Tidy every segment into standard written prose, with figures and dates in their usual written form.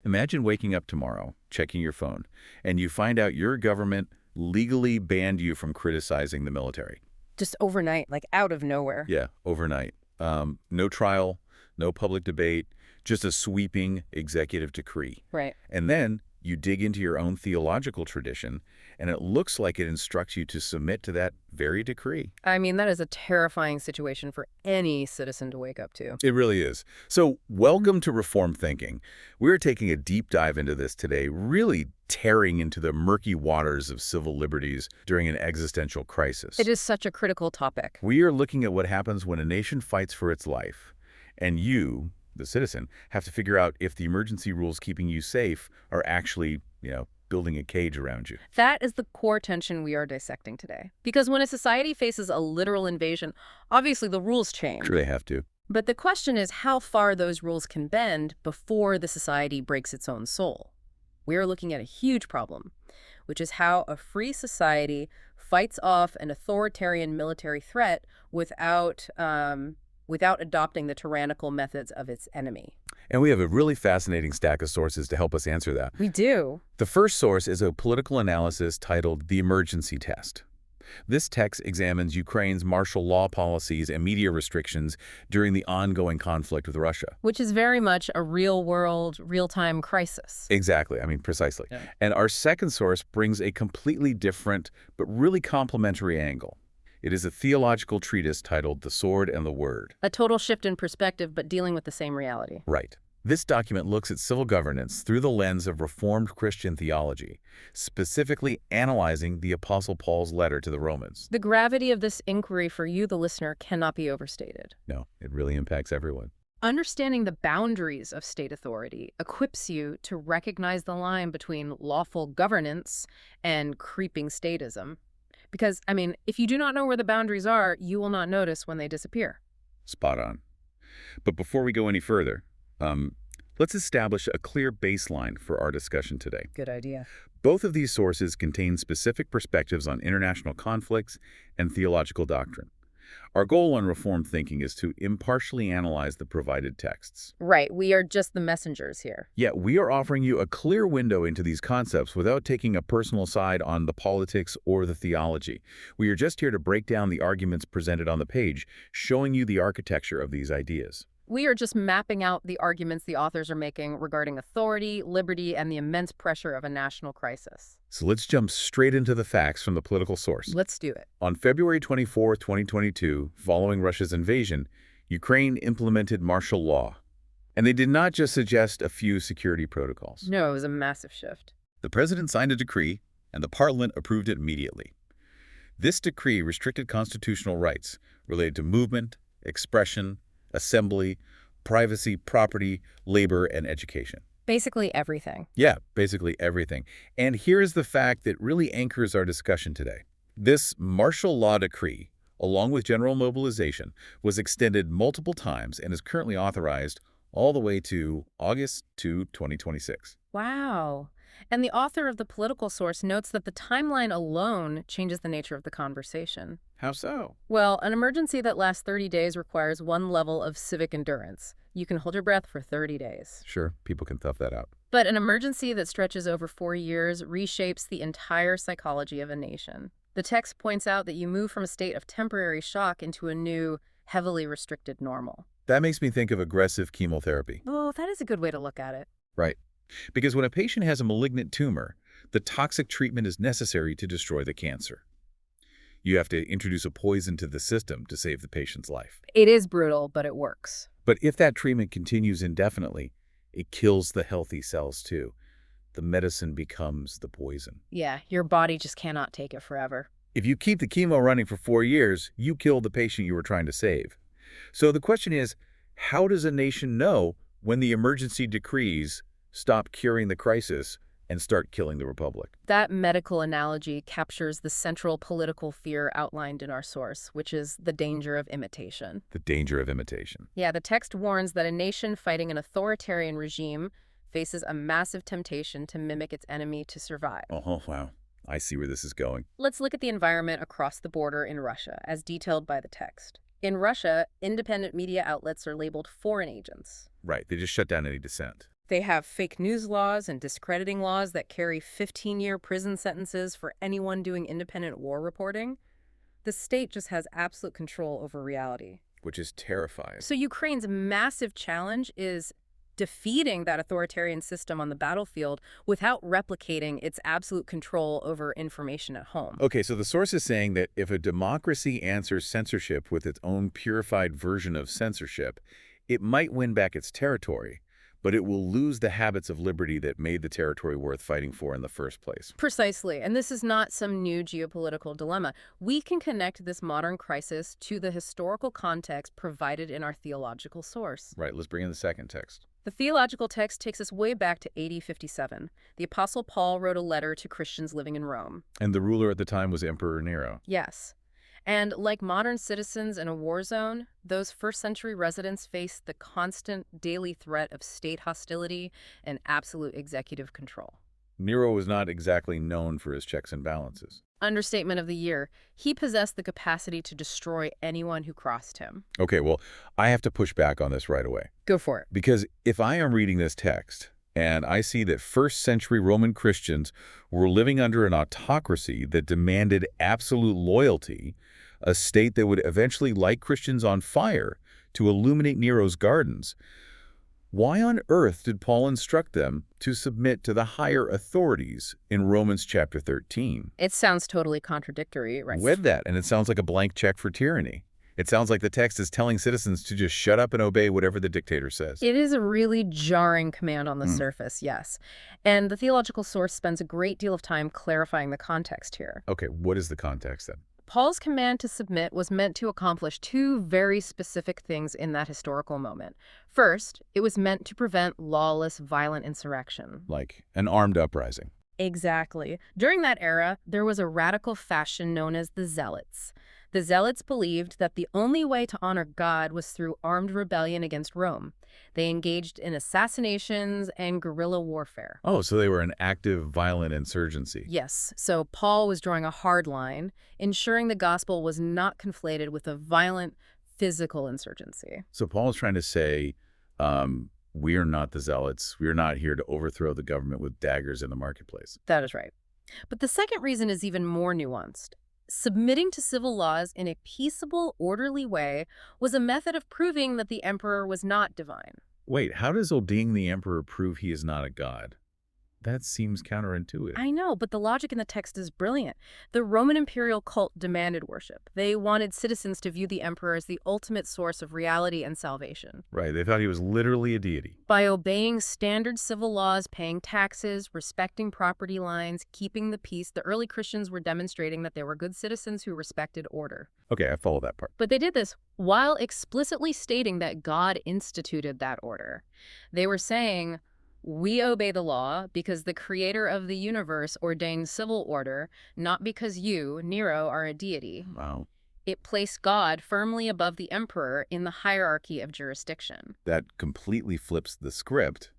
Imagine waking up tomorrow, checking your phone, and you find out your government legally banned you from criticizing the military. Just overnight, like out of nowhere. Yeah, overnight. No trial, no public debate, just a sweeping executive decree. Right. And then you dig into your own theological tradition, and it looks like it instructs you to submit to that very decree. I mean, that is a terrifying situation for any citizen to wake up to. It really is. So welcome to Reform Thinking. We're taking a deep dive into this today, really tearing into the murky waters of civil liberties during an existential crisis. It is such a critical topic. We are looking at what happens when a nation fights for its life, and you, the citizen, have to figure out if the emergency rules keeping you safe are actually, building a cage around you. That is the core tension we are dissecting today. Because when a society faces a literal invasion, obviously the rules change. Sure, they have to. But the question is how far those rules can bend before the society breaks its own soul. We are looking at a huge problem, which is how a free society fights off an authoritarian military threat without adopting the tyrannical methods of its enemy. And we have a really fascinating stack of sources to help us answer that. We do. The first source is a political analysis titled The Emergency Test. This text examines Ukraine's martial law policies and media restrictions during the ongoing conflict with Russia. Which is very much a real-world, real-time crisis. Exactly. Precisely. Yeah. And our second source brings a completely different but really complementary angle. It is a theological treatise titled The Sword and the Word. A total shift in perspective, but dealing with the same reality. Right. This document looks at civil governance through the lens of Reformed Christian theology, specifically analyzing the Apostle Paul's letter to the Romans. The gravity of this inquiry for you, the listener, cannot be overstated. No, it really impacts everyone. Understanding the boundaries of state authority equips you to recognize the line between lawful governance and creeping statism. Because, if you do not know where the boundaries are, you will not notice when they disappear. Spot on. But before we go any further, let's establish a clear baseline for our discussion today. Good idea. Both of these sources contain specific perspectives on international conflicts and theological doctrine. Our goal on Reformed Thinking is to impartially analyze the provided texts. Right. We are just the messengers here. Yet we are offering you a clear window into these concepts without taking a personal side on the politics or the theology. We are just here to break down the arguments presented on the page, showing you the architecture of these ideas. We are just mapping out the arguments the authors are making regarding authority, liberty, and the immense pressure of a national crisis. So let's jump straight into the facts from the political source. Let's do it. On February 24, 2022, following Russia's invasion, Ukraine implemented martial law. And they did not just suggest a few security protocols. No, it was a massive shift. The president signed a decree, and the parliament approved it immediately. This decree restricted constitutional rights related to movement, expression, assembly, privacy, property, labor, and education. Basically everything. Yeah, basically everything. And here is the fact that really anchors our discussion today. This martial law decree, along with general mobilization, was extended multiple times and is currently authorized all the way to August 2, 2026. Wow. And the author of the political source notes that the timeline alone changes the nature of the conversation. How so? Well, an emergency that lasts 30 days requires one level of civic endurance. You can hold your breath for 30 days. Sure, people can tough that out. But an emergency that stretches over 4 years reshapes the entire psychology of a nation. The text points out that you move from a state of temporary shock into a new, heavily restricted normal. That makes me think of aggressive chemotherapy. Oh, that is a good way to look at it. Right. Because when a patient has a malignant tumor, the toxic treatment is necessary to destroy the cancer. You have to introduce a poison to the system to save the patient's life. It is brutal, but it works. But if that treatment continues indefinitely, it kills the healthy cells too. The medicine becomes the poison. Yeah, your body just cannot take it forever. If you keep the chemo running for 4 years, you kill the patient you were trying to save. So the question is, how does a nation know when the emergency decrees stop curing the crisis and start killing the republic? That medical analogy captures the central political fear outlined in our source, which is the danger of imitation. The danger of imitation. Yeah, the text warns that a nation fighting an authoritarian regime faces a massive temptation to mimic its enemy to survive. Oh, wow. I see where this is going. Let's look at the environment across the border in Russia, as detailed by the text. In Russia, independent media outlets are labeled foreign agents. Right, they just shut down any dissent. They have fake news laws and discrediting laws that carry 15-year prison sentences for anyone doing independent war reporting. The state just has absolute control over reality. Which is terrifying. So Ukraine's massive challenge is defeating that authoritarian system on the battlefield without replicating its absolute control over information at home. Okay, so the source is saying that if a democracy answers censorship with its own purified version of censorship, it might win back its territory, but it will lose the habits of liberty that made the territory worth fighting for in the first place. Precisely. And this is not some new geopolitical dilemma. We can connect this modern crisis to the historical context provided in our theological source. Right, let's bring in the second text. The theological text takes us way back to AD 57. The Apostle Paul wrote a letter to Christians living in Rome. And the ruler at the time was Emperor Nero. Yes. And like modern citizens in a war zone, those first-century residents faced the constant daily threat of state hostility and absolute executive control. Nero was not exactly known for his checks and balances. Understatement of the year. He possessed the capacity to destroy anyone who crossed him. Okay, well, I have to push back on this right away. Go for it. Because if I am reading this text and I see that first-century Roman Christians were living under an autocracy that demanded absolute loyalty, a state that would eventually light Christians on fire to illuminate Nero's gardens, why on earth did Paul instruct them to submit to the higher authorities in Romans chapter 13? It sounds totally contradictory, right? Read that, and it sounds like a blank check for tyranny. It sounds like the text is telling citizens to just shut up and obey whatever the dictator says. It is a really jarring command on the surface, yes. And the theological source spends a great deal of time clarifying the context here. Okay, what is the context then? Paul's command to submit was meant to accomplish two very specific things in that historical moment. First, it was meant to prevent lawless, violent insurrection. Like an armed uprising. Exactly. During that era, there was a radical faction known as the Zealots. The Zealots believed that the only way to honor God was through armed rebellion against Rome. They engaged in assassinations and guerrilla warfare. Oh, so they were an active, violent insurgency. Yes, so Paul was drawing a hard line, ensuring the gospel was not conflated with a violent, physical insurgency. So Paul is trying to say, we are not the Zealots. We are not here to overthrow the government with daggers in the marketplace. That is right. But the second reason is even more nuanced. Submitting to civil laws in a peaceable, orderly way was a method of proving that the emperor was not divine. Wait, how does obeying the emperor prove he is not a god? That seems counterintuitive. I know, but the logic in the text is brilliant. The Roman imperial cult demanded worship. They wanted citizens to view the emperor as the ultimate source of reality and salvation. Right, they thought he was literally a deity. By obeying standard civil laws, paying taxes, respecting property lines, keeping the peace, the early Christians were demonstrating that they were good citizens who respected order. Okay, I follow that part. But they did this while explicitly stating that God instituted that order. They were saying, we obey the law because the creator of the universe ordained civil order, not because you, Nero, are a deity. Wow. It placed God firmly above the emperor in the hierarchy of jurisdiction. That completely flips the script.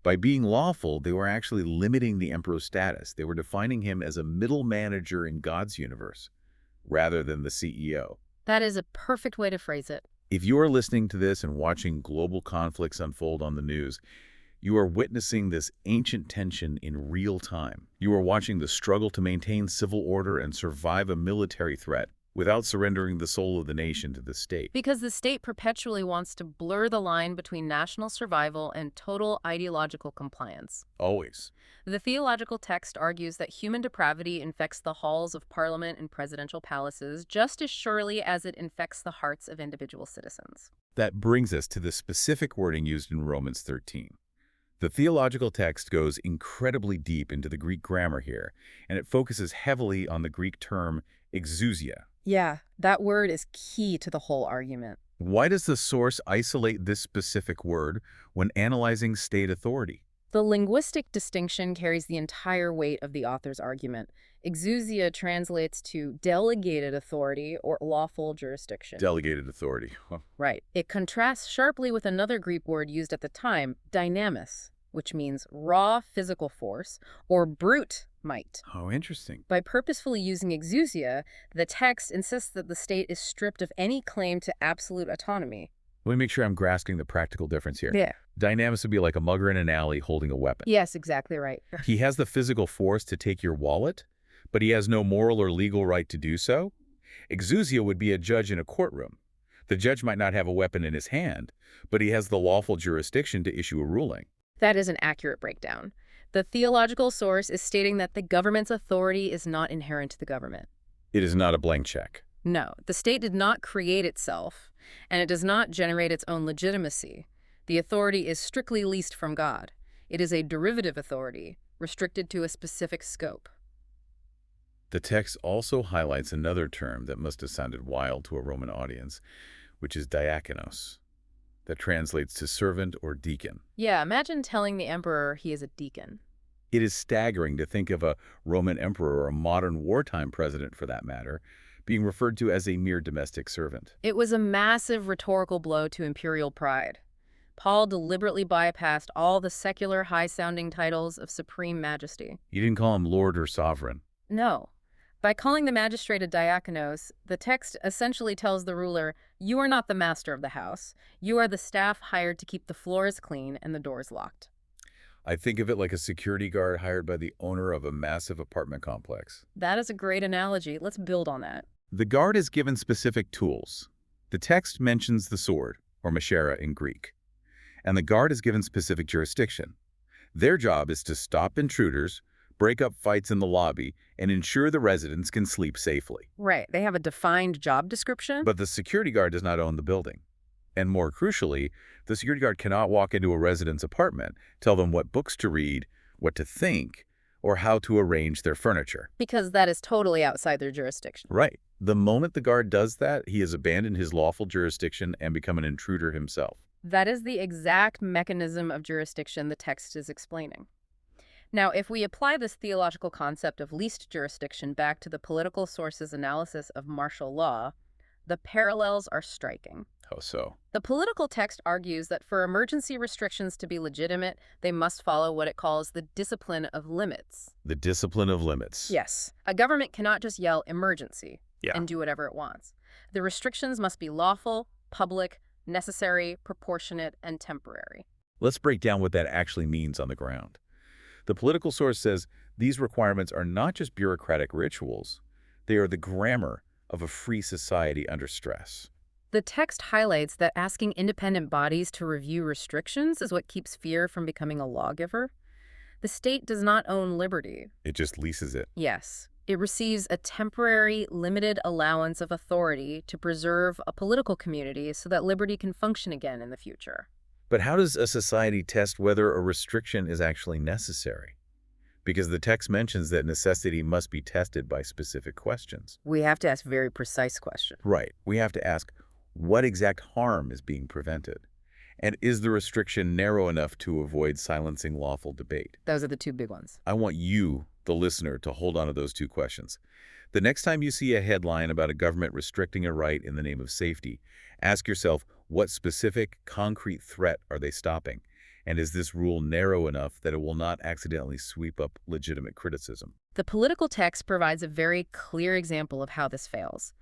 By being lawful, they were actually limiting the emperor's status. They were defining him as a middle manager in God's universe, rather than the CEO. That is a perfect way to phrase it. If you are listening to this and watching global conflicts unfold on the news, you are witnessing this ancient tension in real time. You are watching the struggle to maintain civil order and survive a military threat without surrendering the soul of the nation to the state. Because the state perpetually wants to blur the line between national survival and total ideological compliance. Always. The theological text argues that human depravity infects the halls of parliament and presidential palaces just as surely as it infects the hearts of individual citizens. That brings us to the specific wording used in Romans 13. The theological text goes incredibly deep into the Greek grammar here, and it focuses heavily on the Greek term exousia. Yeah, that word is key to the whole argument. Why does the source isolate this specific word when analyzing state authority? The linguistic distinction carries the entire weight of the author's argument. Exousia translates to delegated authority or lawful jurisdiction. Delegated authority. Huh. Right. It contrasts sharply with another Greek word used at the time, dynamis, which means raw physical force or brute might. Oh, interesting. By purposefully using exousia, the text insists that the state is stripped of any claim to absolute autonomy. Let me make sure I'm grasping the practical difference here. Yeah. Dynamis would be like a mugger in an alley holding a weapon. Yes, exactly right. He has the physical force to take your wallet, but he has no moral or legal right to do so. Exousia would be a judge in a courtroom. The judge might not have a weapon in his hand, but he has the lawful jurisdiction to issue a ruling. That is an accurate breakdown. The theological source is stating that the government's authority is not inherent to the government. It is not a blank check. No, the state did not create itself, and it does not generate its own legitimacy. The authority is strictly leased from God. It is a derivative authority, restricted to a specific scope. The text also highlights another term that must have sounded wild to a Roman audience, which is diakonos, that translates to servant or deacon. Yeah, imagine telling the emperor he is a deacon. It is staggering to think of a Roman emperor or a modern wartime president, for that matter, being referred to as a mere domestic servant. It was a massive rhetorical blow to imperial pride. Paul deliberately bypassed all the secular high-sounding titles of supreme majesty. He didn't call him lord or sovereign. No. By calling the magistrate a diakonos, the text essentially tells the ruler, you are not the master of the house. You are the staff hired to keep the floors clean and the doors locked. I think of it like a security guard hired by the owner of a massive apartment complex. That is a great analogy. Let's build on that. The guard is given specific tools. The text mentions the sword, or machera in Greek, and the guard is given specific jurisdiction. Their job is to stop intruders, break up fights in the lobby, and ensure the residents can sleep safely. Right. They have a defined job description. But the security guard does not own the building. And more crucially, the security guard cannot walk into a resident's apartment, tell them what books to read, what to think, or how to arrange their furniture. Because that is totally outside their jurisdiction. Right. The moment the guard does that, he has abandoned his lawful jurisdiction and become an intruder himself. That is the exact mechanism of jurisdiction the text is explaining. Now, if we apply this theological concept of least jurisdiction back to the political sources analysis of martial law, the parallels are striking. How so? The political text argues that for emergency restrictions to be legitimate, they must follow what it calls the discipline of limits. The discipline of limits. Yes. A government cannot just yell emergency Yeah. and do whatever it wants. The restrictions must be lawful, public, necessary, proportionate, and temporary. Let's break down what that actually means on the ground. The political source says these requirements are not just bureaucratic rituals. They are the grammar of a free society under stress. The text highlights that asking independent bodies to review restrictions is what keeps fear from becoming a lawgiver. The state does not own liberty. It just leases it. Yes. It receives a temporary, limited allowance of authority to preserve a political community so that liberty can function again in the future. But how does a society test whether a restriction is actually necessary? Because the text mentions that necessity must be tested by specific questions. We have to ask very precise questions. Right. We have to ask, what exact harm is being prevented? And is the restriction narrow enough to avoid silencing lawful debate? Those are the two big ones. I want you, the listener, to hold on to those two questions. The next time you see a headline about a government restricting a right in the name of safety, ask yourself, what specific, concrete threat are they stopping? And is this rule narrow enough that it will not accidentally sweep up legitimate criticism? The political text provides a very clear example of how this fails.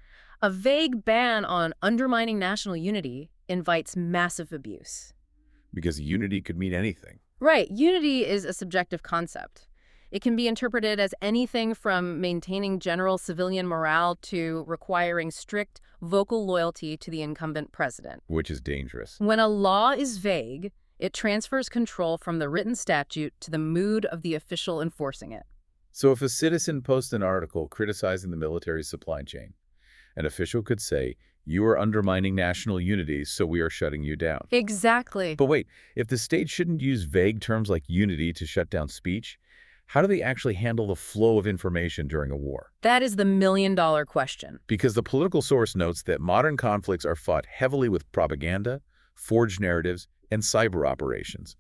A vague ban on undermining national unity invites massive abuse. Because unity could mean anything. Right. Unity is a subjective concept. It can be interpreted as anything from maintaining general civilian morale to requiring strict vocal loyalty to the incumbent president. Which is dangerous. When a law is vague, it transfers control from the written statute to the mood of the official enforcing it. So if a citizen posts an article criticizing the military supply chain, an official could say, you are undermining national unity, so we are shutting you down. Exactly. But wait, if the state shouldn't use vague terms like unity to shut down speech, how do they actually handle the flow of information during a war? That is the million-dollar question. Because the political source notes that modern conflicts are fought heavily with propaganda, forged narratives, and cyber operations.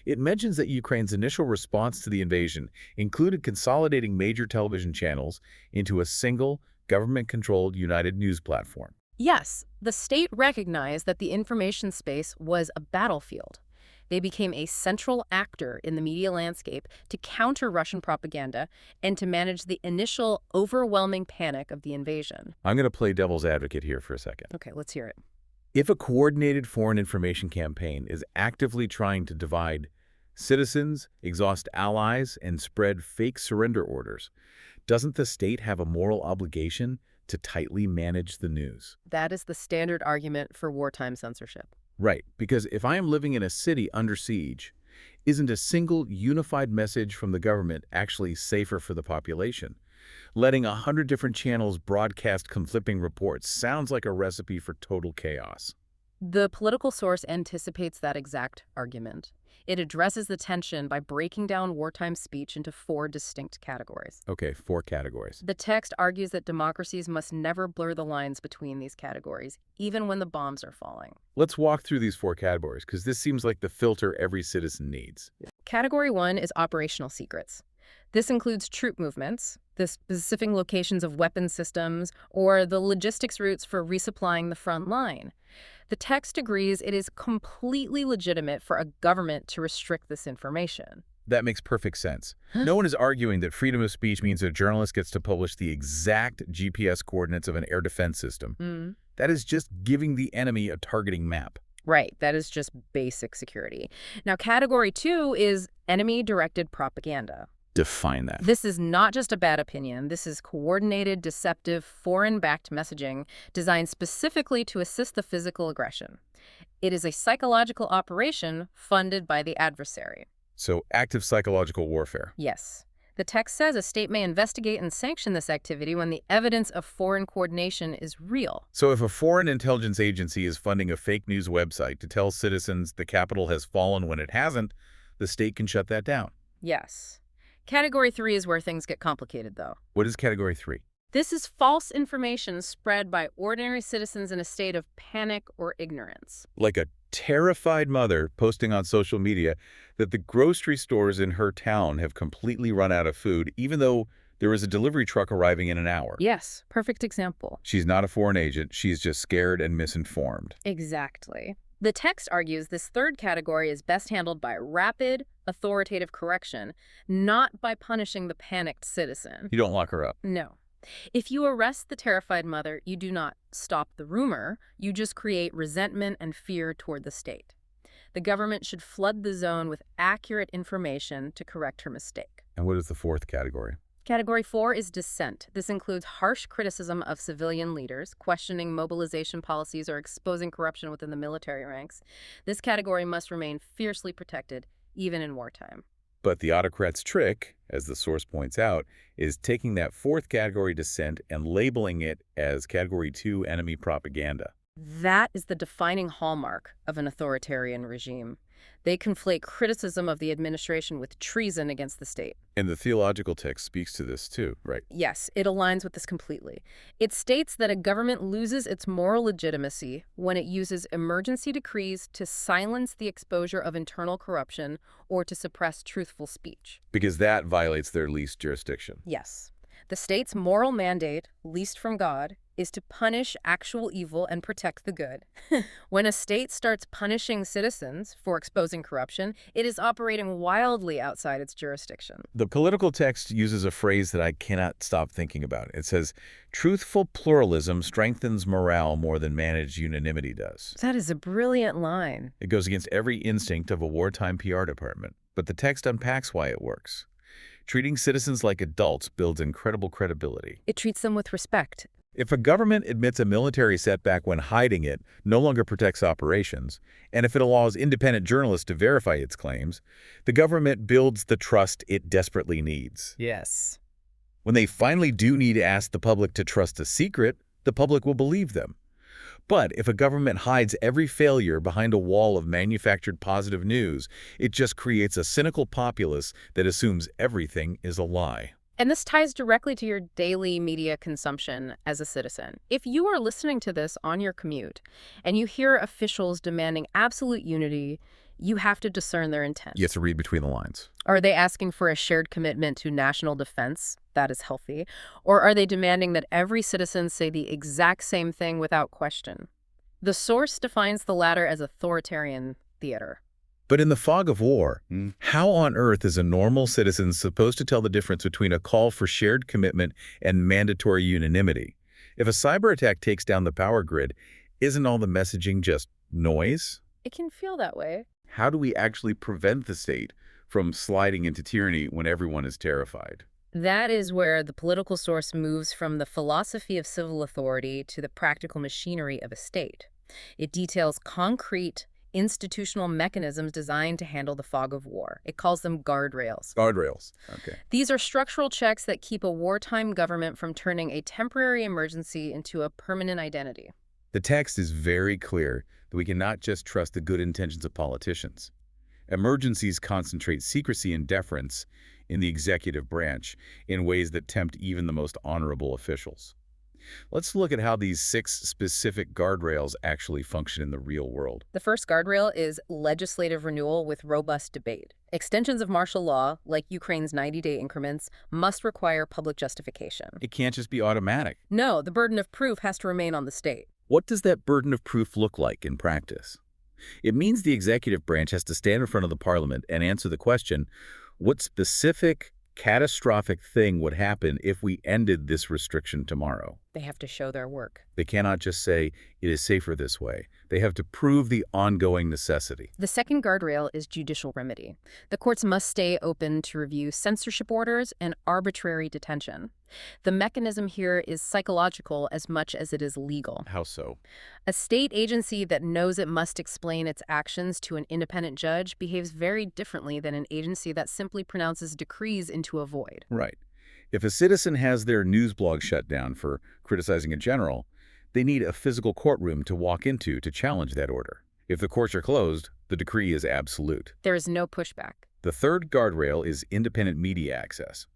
It mentions that Ukraine's initial response to the invasion included consolidating major television channels into a single, government-controlled United News platform. Yes, the state recognized that the information space was a battlefield. They became a central actor in the media landscape to counter Russian propaganda and to manage the initial overwhelming panic of the invasion. I'm going to play devil's advocate here for a second. Okay, let's hear it. If a coordinated foreign information campaign is actively trying to divide citizens, exhaust allies, and spread fake surrender orders, doesn't the state have a moral obligation to tightly manage the news? That is the standard argument for wartime censorship. Right, because if I am living in a city under siege, isn't a single unified message from the government actually safer for the population? Letting 100 different channels broadcast conflicting reports sounds like a recipe for total chaos. The political source anticipates that exact argument. It addresses the tension by breaking down wartime speech into 4 distinct categories. Okay, 4 categories. The text argues that democracies must never blur the lines between these categories, even when the bombs are falling. Let's walk through these 4 categories, because this seems like the filter every citizen needs. Category 1 is operational secrets. This includes troop movements, the specific locations of weapon systems, or the logistics routes for resupplying the front line. The text agrees it is completely legitimate for a government to restrict this information. That makes perfect sense. No one is arguing that freedom of speech means a journalist gets to publish the exact GPS coordinates of an air defense system. That is just giving the enemy a targeting map. Right, that is just basic security. Now, category 2 is enemy-directed propaganda. Define that. This is not just a bad opinion. This is coordinated, deceptive, foreign-backed messaging designed specifically to assist the physical aggression. It is a psychological operation funded by the adversary. So, active psychological warfare. Yes. The text says a state may investigate and sanction this activity when the evidence of foreign coordination is real. So if a foreign intelligence agency is funding a fake news website to tell citizens the Capitol has fallen when it hasn't, the state can shut that down. Yes. Category 3 is where things get complicated, though. What is Category 3? This is false information spread by ordinary citizens in a state of panic or ignorance. Like a terrified mother posting on social media that the grocery stores in her town have completely run out of food, even though there is a delivery truck arriving in an hour. Yes, perfect example. She's not a foreign agent. She's just scared and misinformed. Exactly. The text argues this third category is best handled by rapid, authoritative correction, not by punishing the panicked citizen. You don't lock her up. No. If you arrest the terrified mother, you do not stop the rumor, you just create resentment and fear toward the state. The government should flood the zone with accurate information to correct her mistake. And what is the 4th category? Category 4 is dissent. This includes harsh criticism of civilian leaders, questioning mobilization policies, or exposing corruption within the military ranks. This category must remain fiercely protected, even in wartime. But the autocrat's trick, as the source points out, is taking that 4th category dissent and labeling it as Category 2 enemy propaganda. That is the defining hallmark of an authoritarian regime. They conflate criticism of the administration with treason against the state. And the theological text speaks to this too, right? Yes, it aligns with this completely. It states that a government loses its moral legitimacy when it uses emergency decrees to silence the exposure of internal corruption or to suppress truthful speech. Because that violates their least jurisdiction. Yes. The state's moral mandate, leased from God, is to punish actual evil and protect the good. When a state starts punishing citizens for exposing corruption, it is operating wildly outside its jurisdiction. The political text uses a phrase that I cannot stop thinking about. It says, truthful pluralism strengthens morale more than managed unanimity does. That is a brilliant line. It goes against every instinct of a wartime PR department, but the text unpacks why it works. Treating citizens like adults builds incredible credibility. It treats them with respect. If a government admits a military setback when hiding it no longer protects operations, and if it allows independent journalists to verify its claims, the government builds the trust it desperately needs. Yes. When they finally do need to ask the public to trust a secret, the public will believe them. But if a government hides every failure behind a wall of manufactured positive news, it just creates a cynical populace that assumes everything is a lie. And this ties directly to your daily media consumption as a citizen. If you are listening to this on your commute and you hear officials demanding absolute unity, you have to discern their intent. You have to read between the lines. Are they asking for a shared commitment to national defense? That is healthy. Or are they demanding that every citizen say the exact same thing without question? The source defines the latter as authoritarian theater. But in the fog of war, how on earth is a normal citizen supposed to tell the difference between a call for shared commitment and mandatory unanimity? If a cyber attack takes down the power grid, Isn't all the messaging just noise? It can feel that way. How do we actually prevent the state from sliding into tyranny when everyone is terrified? That is where the political source moves from the philosophy of civil authority to the practical machinery of a state. It details concrete institutional mechanisms designed to handle the fog of war. It calls them guardrails. Guardrails. Okay. These are structural checks that keep a wartime government from turning a temporary emergency into a permanent identity. The text is very clear that we cannot just trust the good intentions of politicians. Emergencies concentrate secrecy and deference in the executive branch in ways that tempt even the most honorable officials. Let's look at how these 6 specific guardrails actually function in the real world. The first guardrail is legislative renewal with robust debate. Extensions of martial law, like Ukraine's 90-day increments, must require public justification. It can't just be automatic. No, the burden of proof has to remain on the state. What does that burden of proof look like in practice? It means the executive branch has to stand in front of the parliament and answer the question, what specific, catastrophic thing would happen if we ended this restriction tomorrow? They have to show their work. They cannot just say, it is safer this way. They have to prove the ongoing necessity. The second guardrail is judicial remedy. The courts must stay open to review censorship orders and arbitrary detention. The mechanism here is psychological as much as it is legal. How so? A state agency that knows it must explain its actions to an independent judge behaves very differently than an agency that simply pronounces decrees into a void. Right. If a citizen has their news blog shut down for criticizing a general, they need a physical courtroom to walk into to challenge that order. If the courts are closed, the decree is absolute. There is no pushback. The third guardrail is independent media access.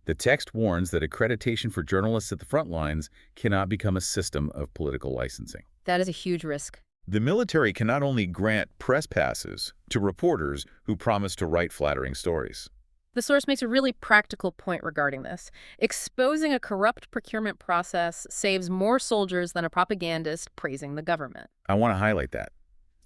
The text warns that accreditation for journalists at the front lines cannot become a system of political licensing. That is a huge risk. The military can not only grant press passes to reporters who promise to write flattering stories. The source makes a really practical point regarding this. Exposing a corrupt procurement process saves more soldiers than a propagandist praising the government. I want to highlight that.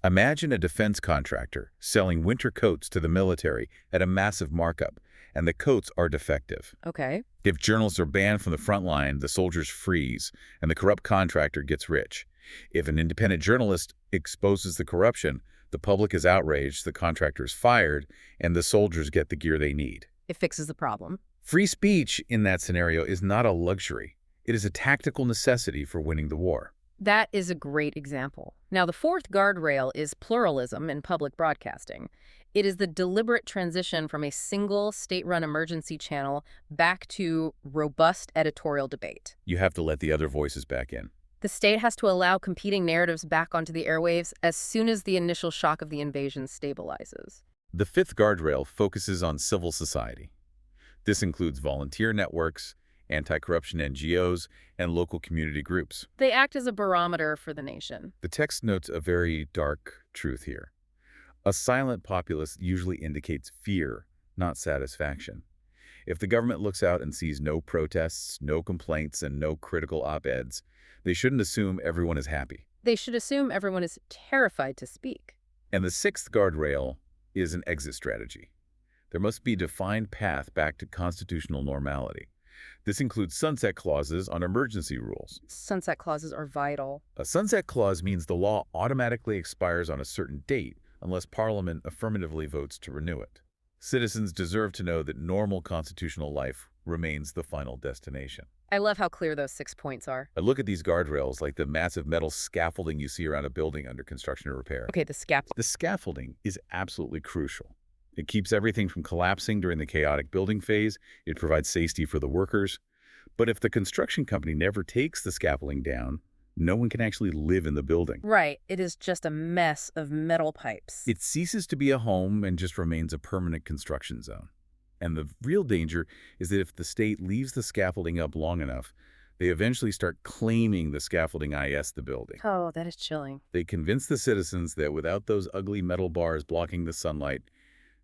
Imagine a defense contractor selling winter coats to the military at a massive markup, and the coats are defective. Okay. If journalists are banned from the front line, the soldiers freeze, and the corrupt contractor gets rich. If an independent journalist exposes the corruption, the public is outraged, the contractor is fired, and the soldiers get the gear they need. It fixes the problem. Free speech in that scenario is not a luxury. It is a tactical necessity for winning the war. That is a great example. Now, the fourth guardrail is pluralism in public broadcasting. It is the deliberate transition from a single state-run emergency channel back to robust editorial debate. You have to let the other voices back in. The state has to allow competing narratives back onto the airwaves as soon as the initial shock of the invasion stabilizes. The fifth guardrail focuses on civil society. This includes volunteer networks, anti-corruption NGOs, and local community groups. They act as a barometer for the nation. The text notes a very dark truth here. A silent populace usually indicates fear, not satisfaction. If the government looks out and sees no protests, no complaints, and no critical op-eds, they shouldn't assume everyone is happy. They should assume everyone is terrified to speak. And the sixth guardrail is an exit strategy. There must be a defined path back to constitutional normality. This includes sunset clauses on emergency rules. Sunset clauses are vital. A sunset clause means the law automatically expires on a certain date unless Parliament affirmatively votes to renew it. Citizens deserve to know that normal constitutional life remains the final destination. I love how clear those 6 points are. I look at these guardrails like the massive metal scaffolding you see around a building under construction or repair. Okay, the scaffold. The scaffolding is absolutely crucial. It keeps everything from collapsing during the chaotic building phase. It provides safety for the workers. But if the construction company never takes the scaffolding down, no one can actually live in the building. Right. It is just a mess of metal pipes. It ceases to be a home and just remains a permanent construction zone. And the real danger is that if the state leaves the scaffolding up long enough, they eventually start claiming the scaffolding is the building. Oh, that is chilling. They convince the citizens that without those ugly metal bars blocking the sunlight,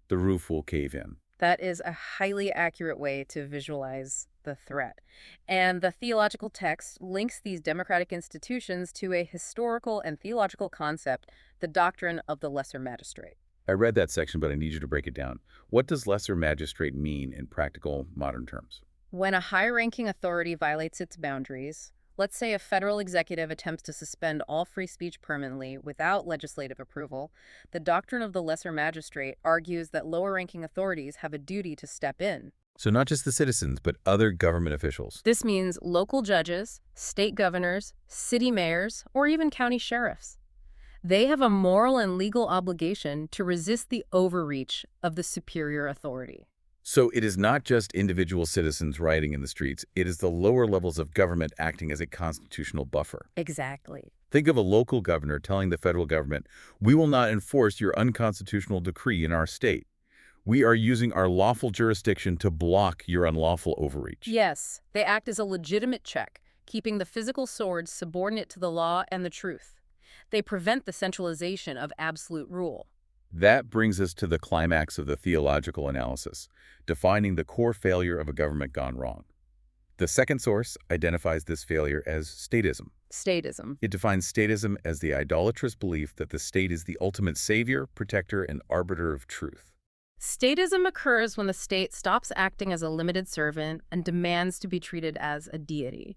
the roof will cave in. That is a highly accurate way to visualize the threat. And the theological text links these democratic institutions to a historical and theological concept, the doctrine of the lesser magistrate. I read that section, but I need you to break it down. What does lesser magistrate mean in practical modern terms? When a high-ranking authority violates its boundaries, Let's say a federal executive attempts to suspend all free speech permanently without legislative approval. The doctrine of the lesser magistrate argues that lower-ranking authorities have a duty to step in. So not just the citizens, but other government officials. This means local judges, state governors, city mayors, or even county sheriffs. They have a moral and legal obligation to resist the overreach of the superior authority. So it is not just individual citizens rioting in the streets, it is the lower levels of government acting as a constitutional buffer. Exactly. Think of a local governor telling the federal government, "We will not enforce your unconstitutional decree in our state. We are using our lawful jurisdiction to block your unlawful overreach." Yes, they act as a legitimate check, keeping the physical sword subordinate to the law and the truth. They prevent the centralization of absolute rule. That brings us to the climax of the theological analysis, defining the core failure of a government gone wrong. The second source identifies this failure as statism. Statism. It defines statism as the idolatrous belief that the state is the ultimate savior, protector, and arbiter of truth. Statism occurs when the state stops acting as a limited servant and demands to be treated as a deity.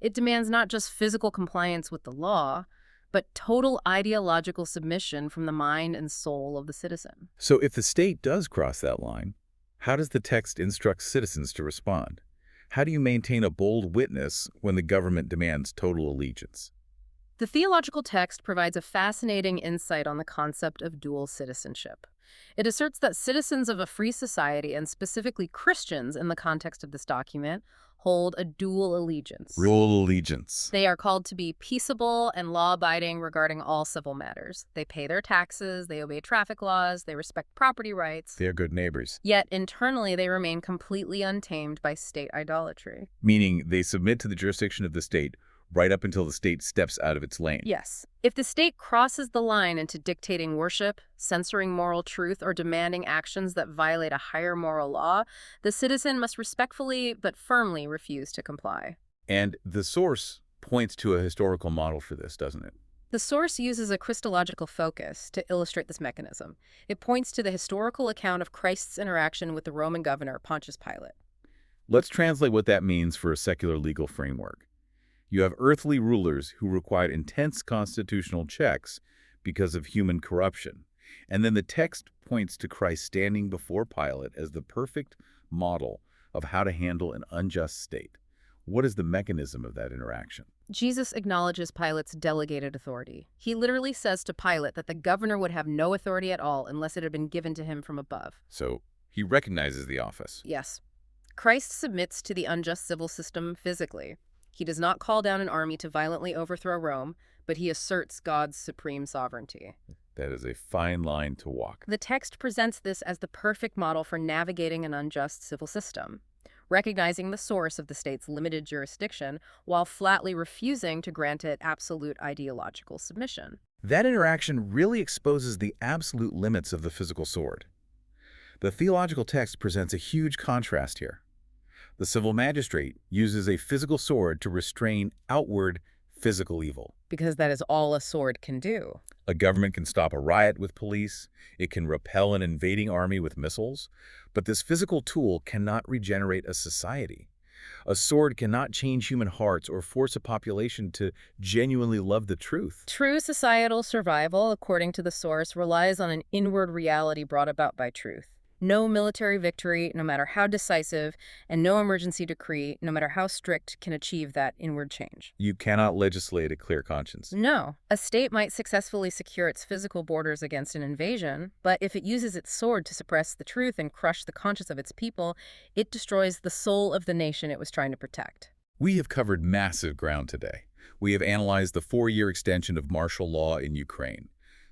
It demands not just physical compliance with the law, but total ideological submission from the mind and soul of the citizen. So if the state does cross that line, how does the text instruct citizens to respond? How do you maintain a bold witness when the government demands total allegiance? The theological text provides a fascinating insight on the concept of dual citizenship. It asserts that citizens of a free society, and specifically Christians in the context of this document, hold a dual allegiance. Dual allegiance. They are called to be peaceable and law-abiding regarding all civil matters. They pay their taxes, they obey traffic laws, they respect property rights. They are good neighbors. Yet internally they remain completely untamed by state idolatry. Meaning they submit to the jurisdiction of the state right up until the state steps out of its lane. Yes. If the state crosses the line into dictating worship, censoring moral truth, or demanding actions that violate a higher moral law, the citizen must respectfully but firmly refuse to comply. And the source points to a historical model for this, doesn't it? The source uses a Christological focus to illustrate this mechanism. It points to the historical account of Christ's interaction with the Roman governor, Pontius Pilate. Let's translate what that means for a secular legal framework. You have earthly rulers who required intense constitutional checks because of human corruption. And then the text points to Christ standing before Pilate as the perfect model of how to handle an unjust state. What is the mechanism of that interaction? Jesus acknowledges Pilate's delegated authority. He literally says to Pilate that the governor would have no authority at all unless it had been given to him from above. So he recognizes the office. Yes. Christ submits to the unjust civil system physically. He does not call down an army to violently overthrow Rome, but he asserts God's supreme sovereignty. That is a fine line to walk. The text presents this as the perfect model for navigating an unjust civil system, recognizing the source of the state's limited jurisdiction while flatly refusing to grant it absolute ideological submission. That interaction really exposes the absolute limits of the physical sword. The theological text presents a huge contrast here. The civil magistrate uses a physical sword to restrain outward physical evil. Because that is all a sword can do. A government can stop a riot with police, it can repel an invading army with missiles, but this physical tool cannot regenerate a society. A sword cannot change human hearts or force a population to genuinely love the truth. True societal survival, according to the source, relies on an inward reality brought about by truth. No military victory, no matter how decisive, and no emergency decree, no matter how strict, can achieve that inward change. You cannot legislate a clear conscience. No. A state might successfully secure its physical borders against an invasion, but if it uses its sword to suppress the truth and crush the conscience of its people, it destroys the soul of the nation it was trying to protect. We have covered massive ground today. We have analyzed the 4-year extension of martial law in Ukraine,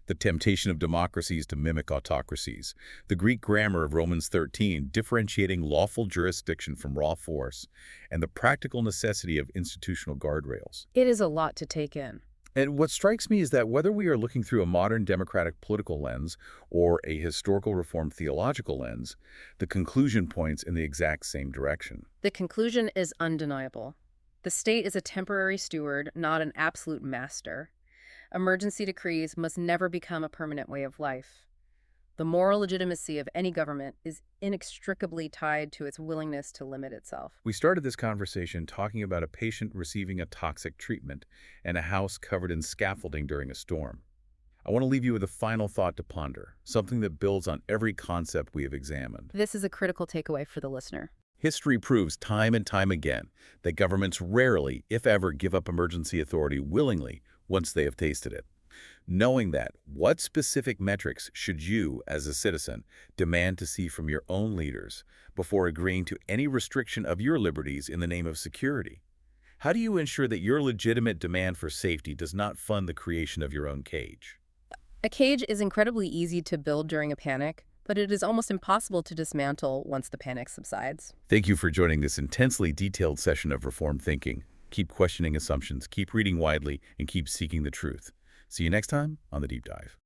the temptation of democracies to mimic autocracies, the Greek grammar of Romans 13 differentiating lawful jurisdiction from raw force, and the practical necessity of institutional guardrails. It is a lot to take in. And what strikes me is that whether we are looking through a modern democratic political lens or a historical reform theological lens, the conclusion points in the exact same direction. The conclusion is undeniable. The state is a temporary steward, not an absolute master. Emergency decrees must never become a permanent way of life. The moral legitimacy of any government is inextricably tied to its willingness to limit itself. We started this conversation talking about a patient receiving a toxic treatment and a house covered in scaffolding during a storm. I want to leave you with a final thought to ponder, something that builds on every concept we have examined. This is a critical takeaway for the listener. History proves time and time again that governments rarely, if ever, give up emergency authority willingly once they have tasted it. Knowing that, what specific metrics should you, as a citizen, demand to see from your own leaders before agreeing to any restriction of your liberties in the name of security? How do you ensure that your legitimate demand for safety does not fund the creation of your own cage? A cage is incredibly easy to build during a panic, but it is almost impossible to dismantle once the panic subsides. Thank you for joining this intensely detailed session of Reformed Thinking. Keep questioning assumptions, keep reading widely, and keep seeking the truth. See you next time on The Deep Dive.